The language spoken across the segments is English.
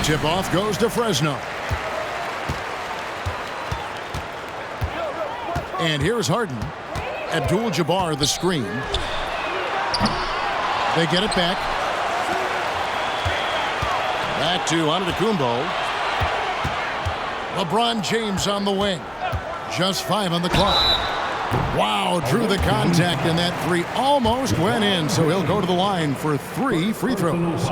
Tip-off goes to Fresno. And here's Harden. Abdul-Jabbar the screen. They get it back. Back to Antetokounmpo. LeBron James on the wing. Just 5 on the clock. Wow, drew the contact, and that three almost went in, so he'll go to the line for 3 free throws.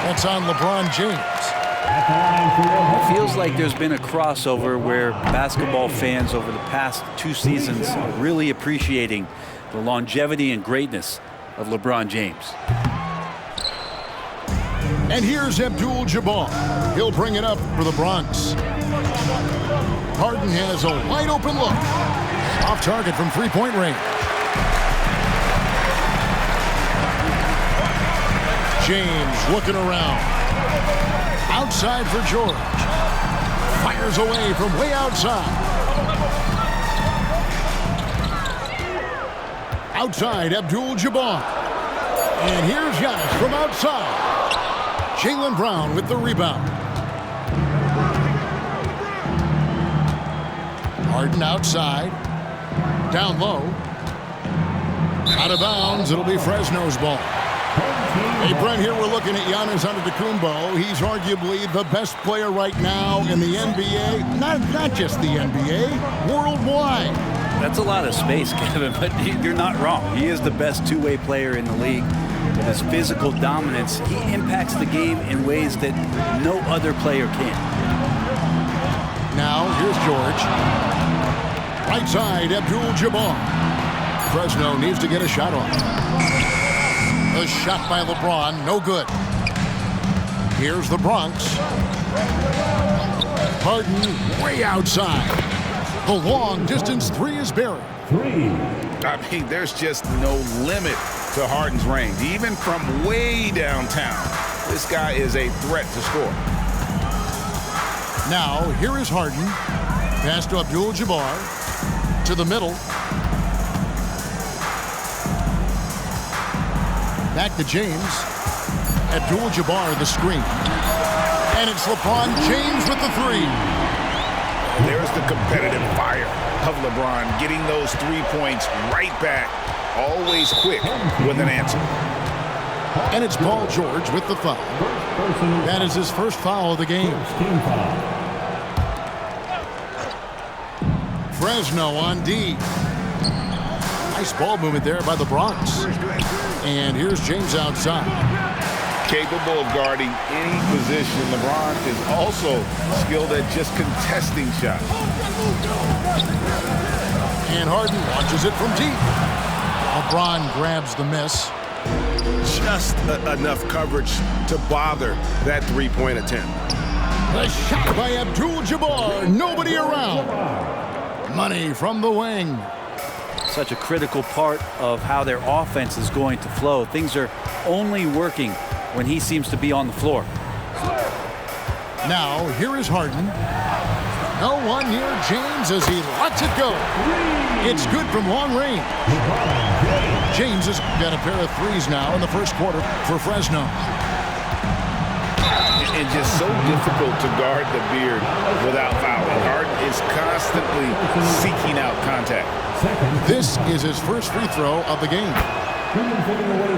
That's on LeBron James. It feels like there's been a crossover where basketball fans over the past 2 seasons are really appreciating the longevity and greatness of LeBron James. And here's Abdul-Jabbar. He'll bring it up for the Bronx. Harden has a wide open look. Off target from three-point range. James looking around. Outside for George. Fires away from way outside. Outside, Abdul-Jabbar. And here's Giannis from outside. Jaylen Brown with the rebound. Harden outside. Down low. Out of bounds. It'll be Fresno's ball. Hey, Brent, here we're looking at Giannis Antetokounmpo. He's arguably the best player right now in the NBA. Not just the NBA, worldwide. That's a lot of space, Kevin, but you're not wrong. He is the best two-way player in the league. With his physical dominance, he impacts the game in ways that no other player can. Now, here's George. Right side, Abdul-Jabbar. Fresno needs to get a shot off. A shot by LeBron, no good. Here's the Bronx. Harden way outside. The long distance three is buried. I mean, there's just no limit to Harden's range. Even from way downtown, this guy is a threat to score. Now, here is Harden. Pass to Abdul-Jabbar. To the middle. Back to James. Abdul-Jabbar the screen. And it's LeBron James with the three. There's the competitive fire of LeBron, getting those 3 points right back, always quick with an answer. And it's Paul George with the foul. That is his first foul of the game. Fresno on D. Nice ball movement there by the Bronx. And here's James outside. Capable of guarding any position. LeBron is also skilled at just contesting shots. And Harden launches it from deep. LeBron grabs the miss. Just enough coverage to bother that three-point attempt. The shot by Abdul-Jabbar. Nobody around. Money from the wing. Such a critical part of how their offense is going to flow. Things are only working when he seems to be on the floor. Now, here is Harden. No one near James as he lets it go. It's good from long range. James has got a pair of threes now in the first quarter for Fresno. And just so difficult to guard the beard without fouling. Harden is constantly seeking out contact. This is his first free throw of the game.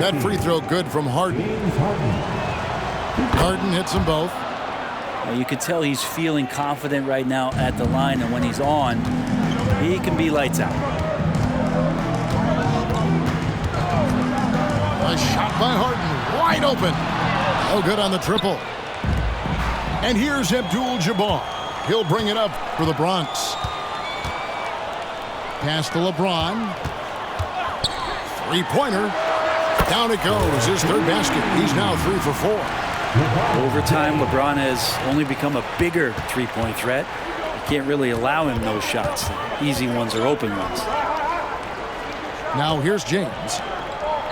That free throw good from Harden. Harden hits them both. You can tell he's feeling confident right now at the line, and when he's on, he can be lights out. A shot by Harden, wide open. No good on the triple. And here's Abdul-Jabbar. He'll bring it up for the Bronx. Pass to LeBron. Three-pointer. Down it goes. His third basket. He's now 3 for 4. Over time, LeBron has only become a bigger three-point threat. You can't really allow him those shots. Easy ones or open ones. Now here's James.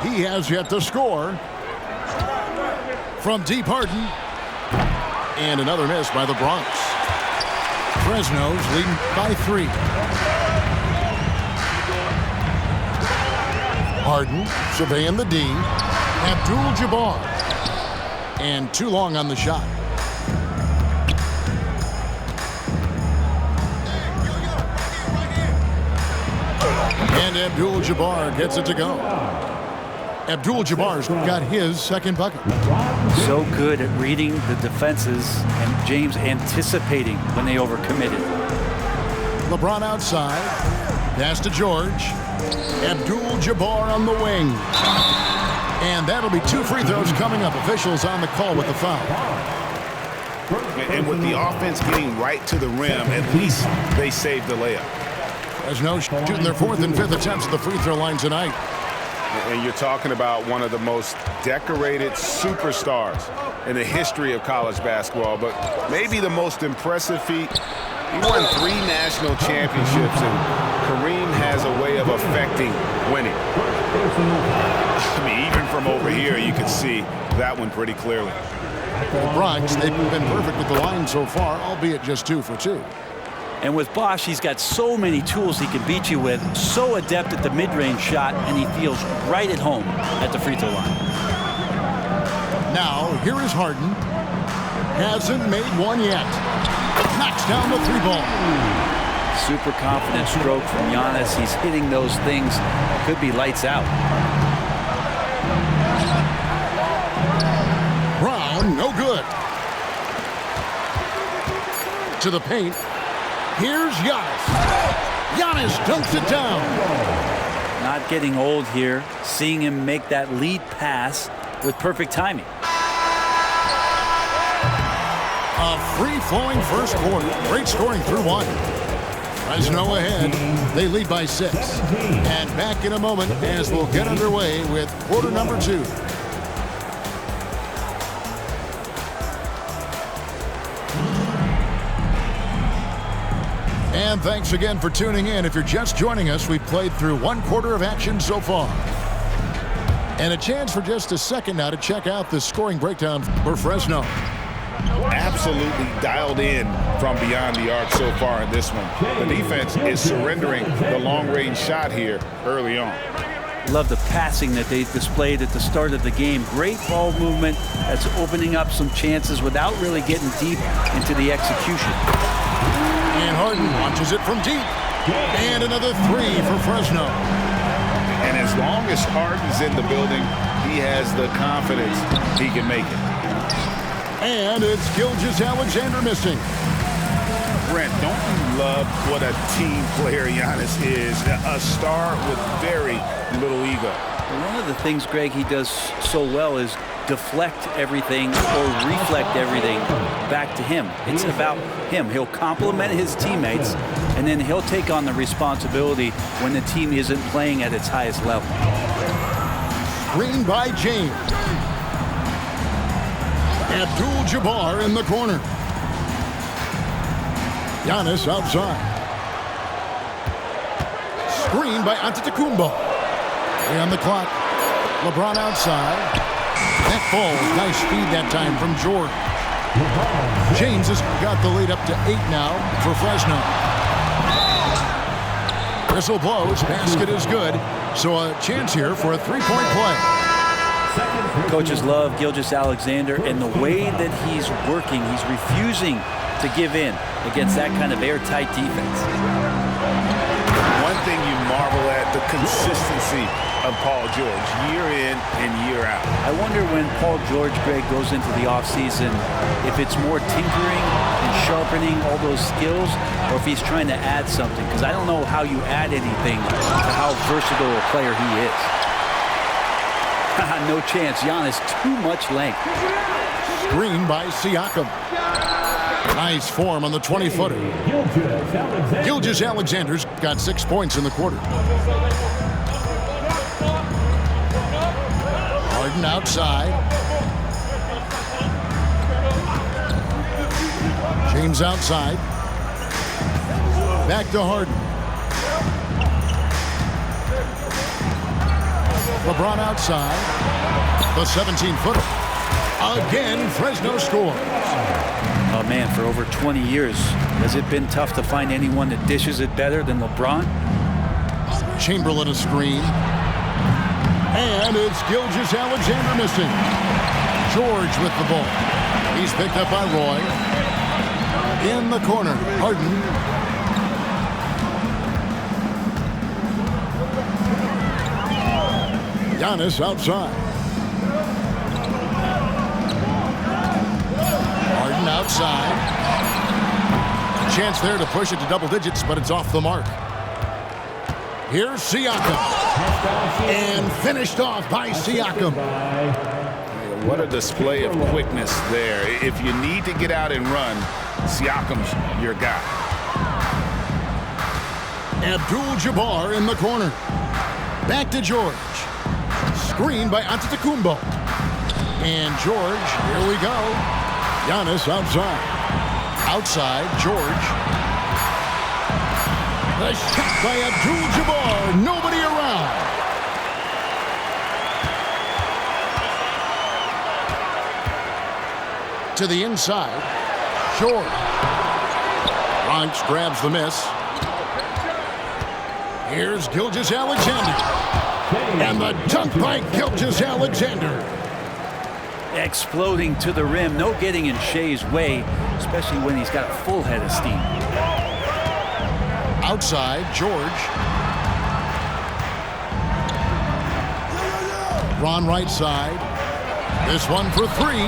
He has yet to score. From deep, Harden. And another miss by the Bronx. Fresno's leading by 3. Harden surveying the D. Abdul-Jabbar. And too long on the shot. And Abdul-Jabbar gets it to go. Abdul-Jabbar's got his second bucket. So good at reading the defenses and James anticipating when they overcommitted. LeBron outside. Pass to George. Abdul-Jabbar on the wing. And that'll be 2 free throws coming up. Officials on the call with the foul. And with the offense getting right to the rim, at least they saved the layup. Fresno shooting their 4th and 5th attempts at the free throw line tonight. And you're talking about one of the most decorated superstars in the history of college basketball, but maybe the most impressive feat. He won 3 national championships, and Kareem has a way of affecting winning. I mean, even from over here, you can see that one pretty clearly. The Bronx, they've been perfect with the line so far, albeit just 2 for 2. And with Bosch, he's got so many tools he can beat you with, so adept at the mid-range shot, and he feels right at home at the free throw line. Now, here is Harden. Hasn't made one yet. Knocks down the 3 ball. Super confident stroke from Giannis. He's hitting those things. Could be lights out. Brown, no good. To the paint. Here's Giannis. Giannis dunks it down. Not getting old here. Seeing him make that lead pass with perfect timing. A free-flowing first quarter. Great scoring through 1. Fresno ahead. They lead by 6. And back in a moment as we'll get underway with quarter number 2. And thanks again for tuning in. If you're just joining us, we've played through 1 quarter of action so far. And a chance for just a second now to check out the scoring breakdown for Fresno. Absolutely dialed in from beyond the arc so far in this one. The defense is surrendering the long-range shot here early on. Love the passing that they displayed at the start of the game. Great ball movement that's opening up some chances without really getting deep into the execution. And Harden launches it from deep. And another 3 for Fresno. And as long as Harden's in the building, he has the confidence he can make it. And it's Gilgeous-Alexander missing. Brent, don't you love what a team player Giannis is? A star with very little ego. One of the things, Greg, he does so well is deflect everything or reflect everything back to him. It's about him. He'll compliment his teammates, and then he'll take on the responsibility when the team isn't playing at its highest level. Screen by James. Abdul-Jabbar in the corner. Giannis outside. Screen by Antetokounmpo. 3 on the clock. LeBron outside. That falls. Nice feed that time from George. James has got the lead up to 8 now for Fresno. Whistle blows. Basket is good. So a chance here for a 3-point play. Coaches love Gilgeous-Alexander, and the way that he's working, he's refusing to give in against that kind of airtight defense. One thing you marvel at, the consistency of Paul George, year in and year out. I wonder when Paul George, Greg, goes into the offseason, if it's more tinkering and sharpening all those skills, or if he's trying to add something, because I don't know how you add anything to how versatile a player he is. No chance. Giannis, too much length. Screen by Siakam. Nice form on the 20-footer. Gilgeous-Alexander's got 6 points in the quarter. Harden outside. James outside. Back to Harden. LeBron outside. The 17-footer. Again, Fresno scores. Oh, man, for over 20 years, has it been tough to find anyone that dishes it better than LeBron? Chamberlain a screen. And it's Gilgeous-Alexander missing. George with the ball. He's picked up by Roy. In the corner, Harden. Giannis outside. Harden outside. A chance there to push it to double digits, but it's off the mark. Here's Siakam. And finished off by Siakam. What a display of quickness there. If you need to get out and run, Siakam's your guy. Abdul-Jabbar in the corner. Back to George. Screen by Antetokounmpo. And George, here we go. Giannis outside. Outside, George. The shot by Abdul-Jabbar. Nobody around. To the inside. George. Bronx grabs the miss. Here's Gilgeous-Alexander. And the dunk by Gilgeous-Alexander. Exploding to the rim. No getting in Shea's way, especially when he's got a full head of steam. Outside, George. Ron right side. This one for three.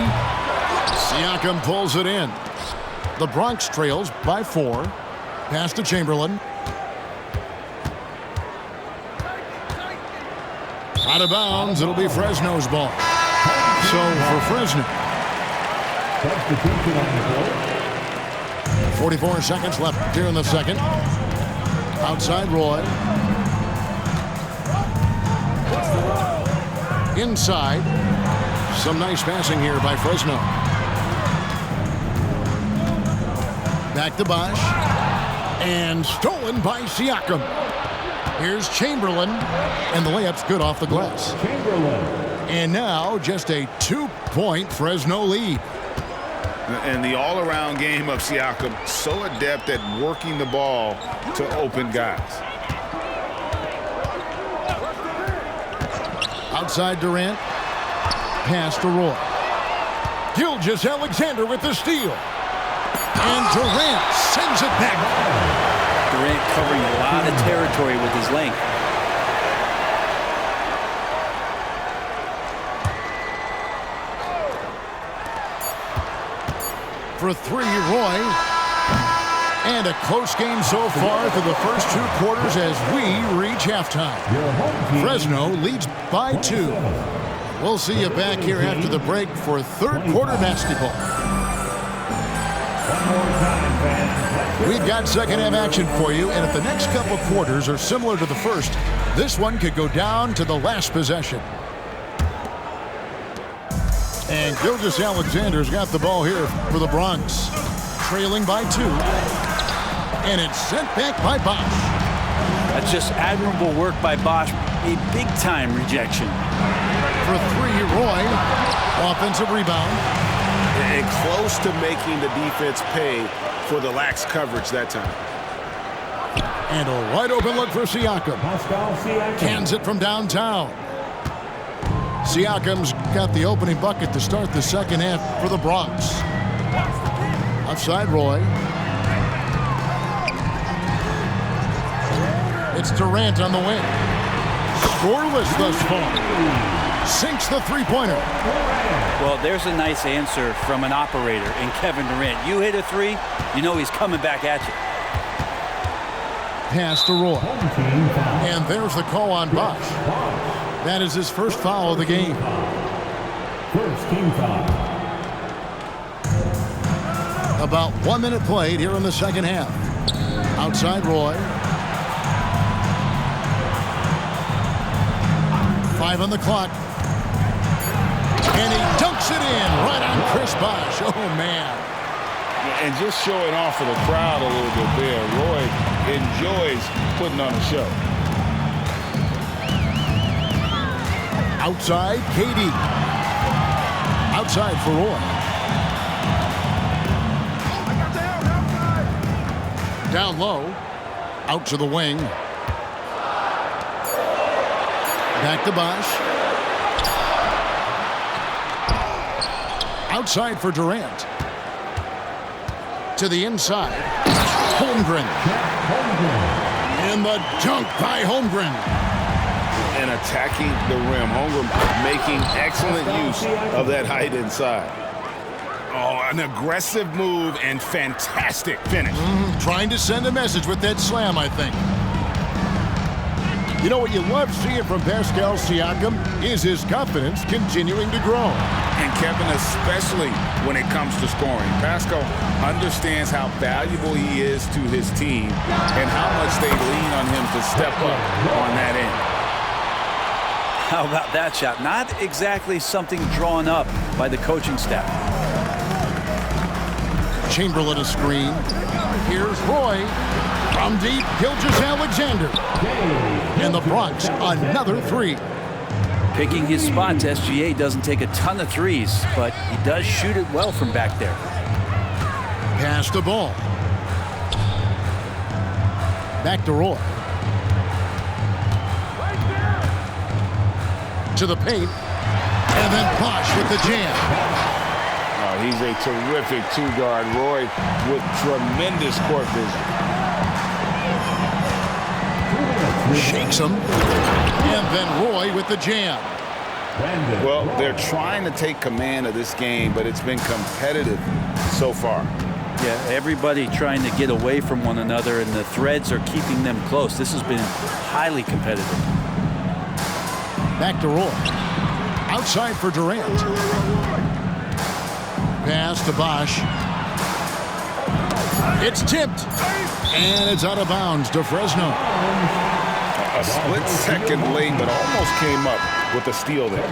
Siakam pulls it in. The Bronx trails by 4. Pass to Chamberlain. Out of bounds. It'll be Fresno's ball. So for Fresno. 44 seconds left here in the second. Outside Roy. Inside. Some nice passing here by Fresno. Back to Bosch. And stolen by Siakam. Here's Chamberlain. And the layup's good off the glass. And now just a 2-point Fresno lead. And the all-around game of Siakam, so adept at working the ball to open guys. Outside Durant. Pass to Roy. Gilgeous-Alexander with the steal. And Durant sends it back. Durant covering a lot of territory with his length. For 3, Roy. And a close game so far through the first 2 quarters as we reach halftime. Fresno leads by 2. We'll see you back here after the break for third quarter basketball. We've got second half action for you, and if the next couple quarters are similar to the first, this one could go down to the last possession. And Gilgeous-Alexander's got the ball here for the Bronx. Trailing by 2. And it's sent back by Bosch. That's just admirable work by Bosch. A big-time rejection. For 3, Roy. Offensive rebound. And close to making the defense pay for the lax coverage that time. And a wide open look for Siakam. Cans it from downtown. Siakam's got the opening bucket to start the second half for the Bronx. Outside Roy. It's Durant on the wing. Scoreless thus far. Sinks the three-pointer. Well, there's a nice answer from an operator in Kevin Durant. You hit a 3, you know he's coming back at you. Pass to Roy. And there's the call on Bosch. That is his first foul of the game. First team foul. About 1 minute played here in the second half. Outside Roy. 5 on the clock. And he dunks it in right on Chris Bosch. Oh, man. And just showing off for the crowd a little bit there. Roy enjoys putting on a show. Outside, KD. Outside for Roy. Down low. Out to the wing. Back to Bosch. Outside for Durant. To the inside. Holmgren. And the dunk by Holmgren. And attacking the rim. Holmgren making excellent use of that height inside. Oh, an aggressive move and fantastic finish. Trying to send a message with that slam, I think. You know what you love seeing from Pascal Siakam is his confidence continuing to grow. And Kevin, especially when it comes to scoring. Pascal understands how valuable he is to his team and how much they lean on him to step up on that end. How about that shot? Not exactly something drawn up by the coaching staff. Chamberlain a screen. Here's Roy. From deep, Gilgeous-Alexander. And the Bronx, another three. Picking his spots, SGA doesn't take a ton of threes, but he does shoot it well from back there. Pass the ball. Back to Roy. To the paint. And then Bosch with the jam. Oh, he's a terrific two-guard. Roy with tremendous court vision. Shakes him. And then Roy with the jam. Well, they're trying to take command of this game, but it's been competitive so far. Yeah, everybody trying to get away from one another, and the threads are keeping them close. This has been highly competitive. Back to Roy. Outside for Durant. Pass to Bosch. It's tipped. And it's out of bounds to Fresno. A split second late, but almost came up with a steal there.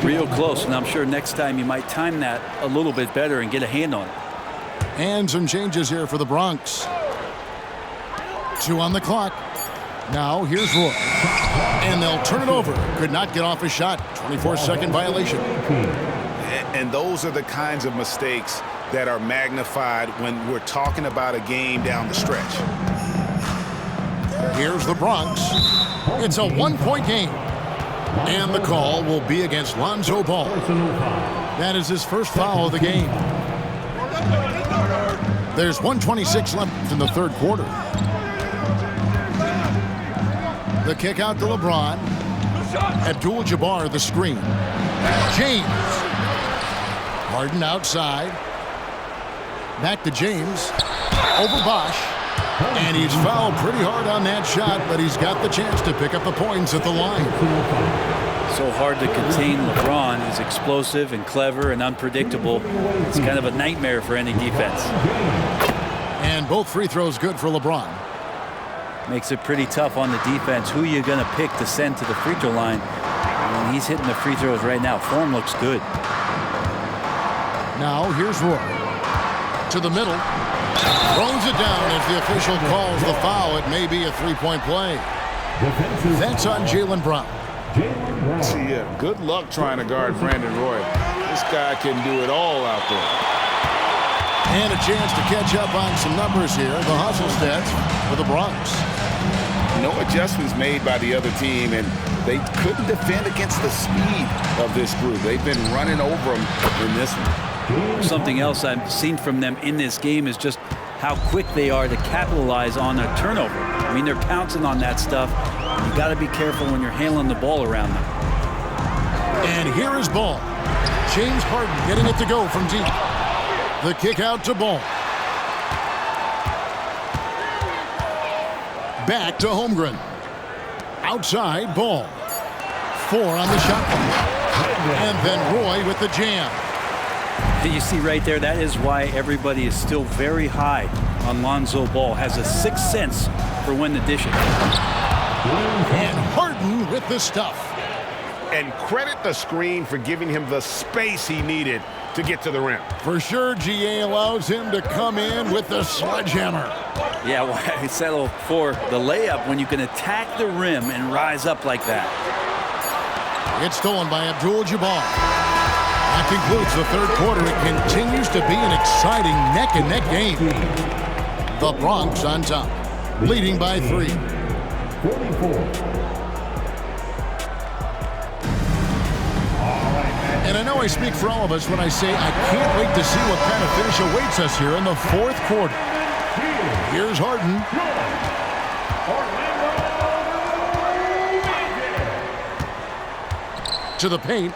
Real close, and I'm sure next time you might time that a little bit better and get a hand on it. And some changes here for the Bronx. 2 on the clock. Now here's Roy. And they'll turn it over. Could not get off a shot. 24-second violation. And those are the kinds of mistakes that are magnified when we're talking about a game down the stretch. Here's the Bronx. It's a 1-point game. And the call will be against Lonzo Ball. That is his first foul of the game. There's 1:26 left in the third quarter. The kick out to LeBron. Abdul-Jabbar the screen. James. Harden outside. Back to James. Over Bosch. And he's fouled pretty hard on that shot, but he's got the chance to pick up the points at the line. So hard to contain LeBron. He's explosive and clever and unpredictable. It's kind of a nightmare for any defense. And both free throws good for LeBron. Makes it pretty tough on the defense. Who you going to pick to send to the free throw line? And he's hitting the free throws right now. Form looks good. Now here's Roy. To the middle. Throws it down as the official calls the foul. It may be a three-point play. That's on Jaylen Brown. See, good luck trying to guard Brandon Roy. This guy can do it all out there. And a chance to catch up on some numbers here. The hustle stats for the Bronx. No adjustments made by the other team, and they couldn't defend against the speed of this group. They've been running over them in this one. Something else I've seen from them in this game is just how quick they are to capitalize on a turnover. I mean, they're pouncing on that stuff. You got to be careful when you're handling the ball around them. And here is Ball. James Harden getting it to go from deep. The kick out to Ball. Back to Holmgren. Outside, Ball. 4 on the shot clock. And then Roy with the jam. You see right there, that is why everybody is still very high on Lonzo Ball. Has a sixth sense for when to dish it. And Harden with the stuff. And credit the screen for giving him the space he needed to get to the rim. For sure, GA allows him to come in with the sledgehammer. Yeah, why settle for the layup when you can attack the rim and rise up like that? It's stolen by Abdul-Jabbar. That concludes the third quarter. It continues to be an exciting neck-and-neck game. The Bronx on top, leading by 3. 44. And I know I speak for all of us when I say I can't wait to see what kind of finish awaits us here in the fourth quarter. Here's Harden. To the paint.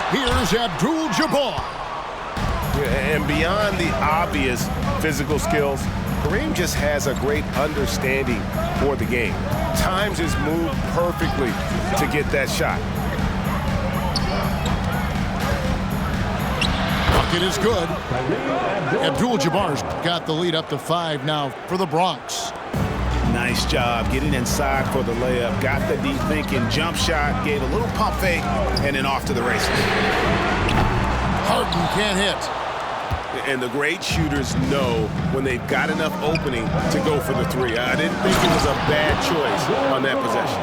Here's Abdul-Jabbar. And beyond the obvious physical skills, Kareem just has a great understanding for the game. Times his move perfectly to get that shot. Bucket is good. Abdul-Jabbar's got the lead up to 5 now for the Bronx. Nice job getting inside for the layup. Got the deep thinking jump shot, gave a little pump fake, and then off to the races. Harden can't hit. And the great shooters know when they've got enough opening to go for the 3. I didn't think it was a bad choice on that possession.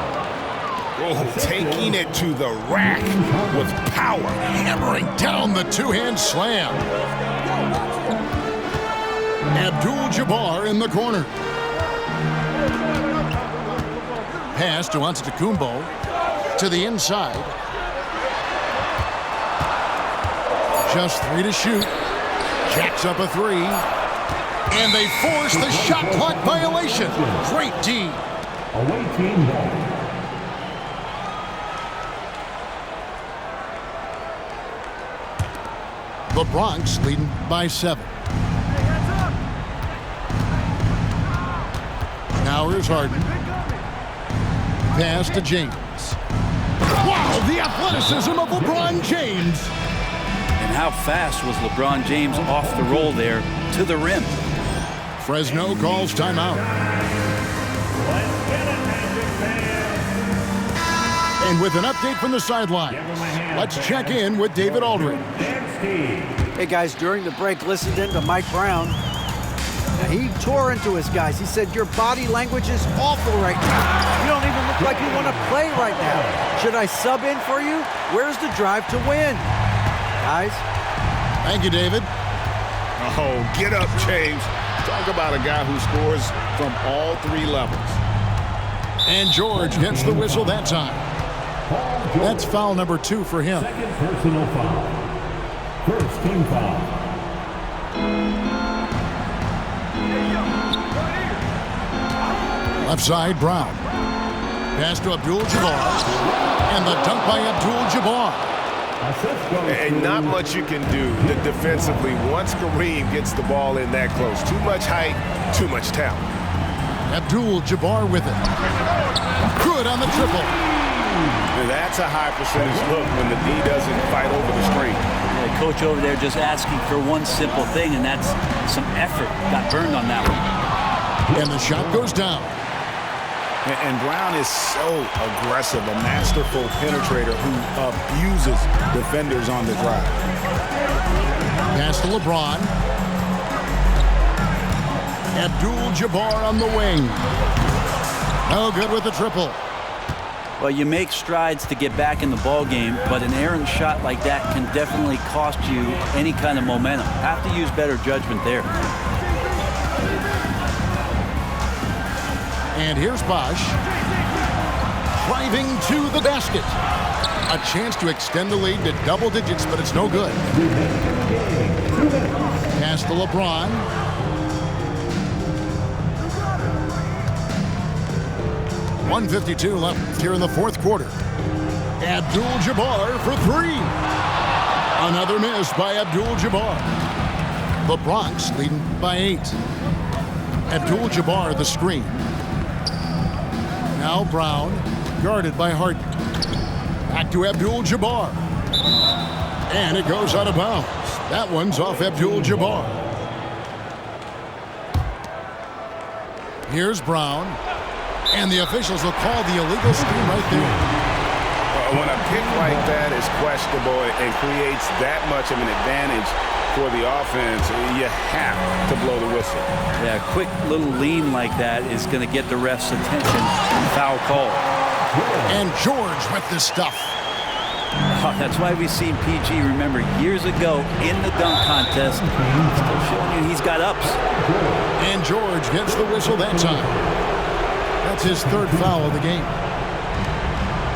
Oh, taking it to the rack with power. Hammering down the two-hand slam. Abdul-Jabbar in the corner. Pass to Antetokounmpo. To the inside. Just 3 to shoot. Jacks up a 3. And they force the shot clock violation. Great D. Away team ball. The Bronx leading by 7. Now here's Harden. Pass to James. Wow, the athleticism of LeBron James. And how fast was LeBron James off the roll there to the rim? Fresno calls timeout. And with an update from the sideline, let's check in with David Aldridge. Hey guys, during the break, listened in to Mike Brown. Now, he tore into his guys. He said, your body language is awful right now. You don't even look like you want to play right now. Should I sub in for you? Where's the drive to win? Guys? Thank you, David. Oh, get up, James. Talk about a guy who scores from all 3 levels. And George gets the whistle that time. That's foul number 2 for him. Second personal foul. First team foul. Left side, Brown. Pass to Abdul-Jabbar. And the dunk by Abdul-Jabbar. And not much you can do defensively once Kareem gets the ball in that close. Too much height, too much talent. Abdul-Jabbar with it. Good on the triple. That's a high percentage look when the D doesn't fight over the screen. The coach over there just asking for one simple thing, and that's some effort. Got burned on that one. And the shot goes down. And Brown is so aggressive, a masterful penetrator who abuses defenders on the drive. Pass to LeBron. Abdul-Jabbar on the wing. No good with the triple. Well, you make strides to get back in the ball game, but an errant shot like that can definitely cost you any kind of momentum. Have to use better judgment there. And here's Bosch. Driving to the basket. A chance to extend the lead to double digits, but it's no good. Pass to LeBron. .152 left here in the fourth quarter. Abdul-Jabbar for 3. Another miss by Abdul-Jabbar. The Bronx leading by 8. Abdul-Jabbar the screen. Now Brown, guarded by Harden. Back to Abdul-Jabbar. And it goes out of bounds. That one's off Abdul-Jabbar. Here's Brown. And the officials will call the illegal screen right there. When a pick like that is questionable and creates that much of an advantage for the offense, you have to blow the whistle. Yeah, a quick little lean like that is going to get the ref's attention and foul call. And George with the stuff. Oh, that's why we've seen PG, remember, years ago in the dunk contest, still showing you he's got ups. And George gets the whistle that time. That's his third foul of the game.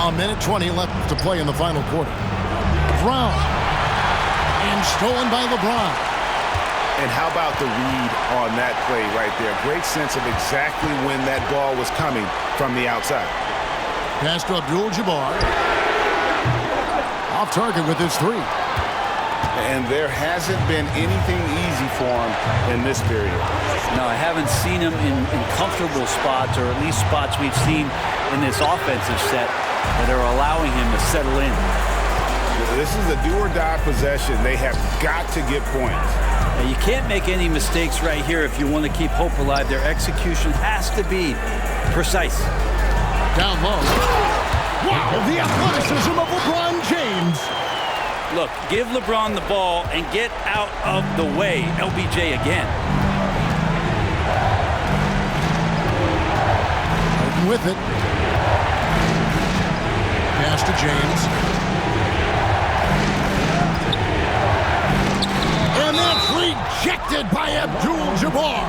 A minute 20 left to play in the final quarter. Brown. And stolen by LeBron. And how about the read on that play right there? Great sense of exactly when that ball was coming from the outside. Pass to Abdul-Jabbar. Off target with his three. And there hasn't been anything easy for him in this period. No, I haven't seen him in comfortable spots, or at least spots we've seen in this offensive set that are allowing him to settle in. This is a do-or-die possession. They have got to get points. Now, you can't make any mistakes right here if you want to keep hope alive. Their execution has to be precise. Down low. Wow, the athleticism of LeBron James. Look, give LeBron the ball and get out of the way. LBJ again. Fighting with it. Pass to James. And that's rejected by Abdul-Jabbar.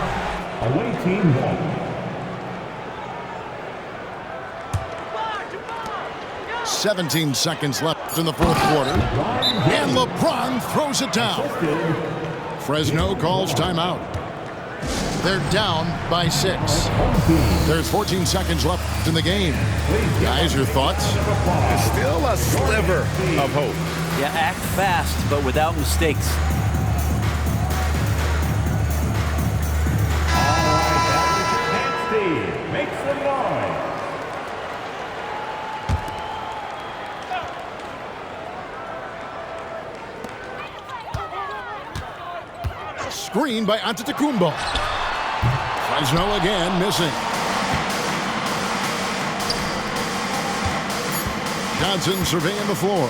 Away team 1. 17 seconds left in the fourth quarter. And LeBron throws it down. Fresno calls timeout. They're down by 6. There's 14 seconds left in the game. Guys, your thoughts? Still a sliver of hope. Yeah, act fast, but without mistakes. Makes the line. Screen by Antetokounmpo. Fresno again missing. Johnson surveying the floor.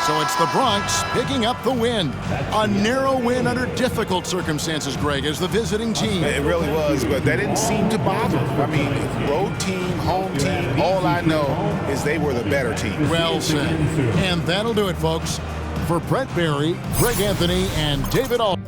So it's the Bronx picking up the win. A narrow win under difficult circumstances, Greg, as the visiting team. It really was, but that didn't seem to bother. I mean, road team, home team, all I know is they were the better team. Well said. And that'll do it, folks. For Brett Berry, Greg Anthony, and David Alden.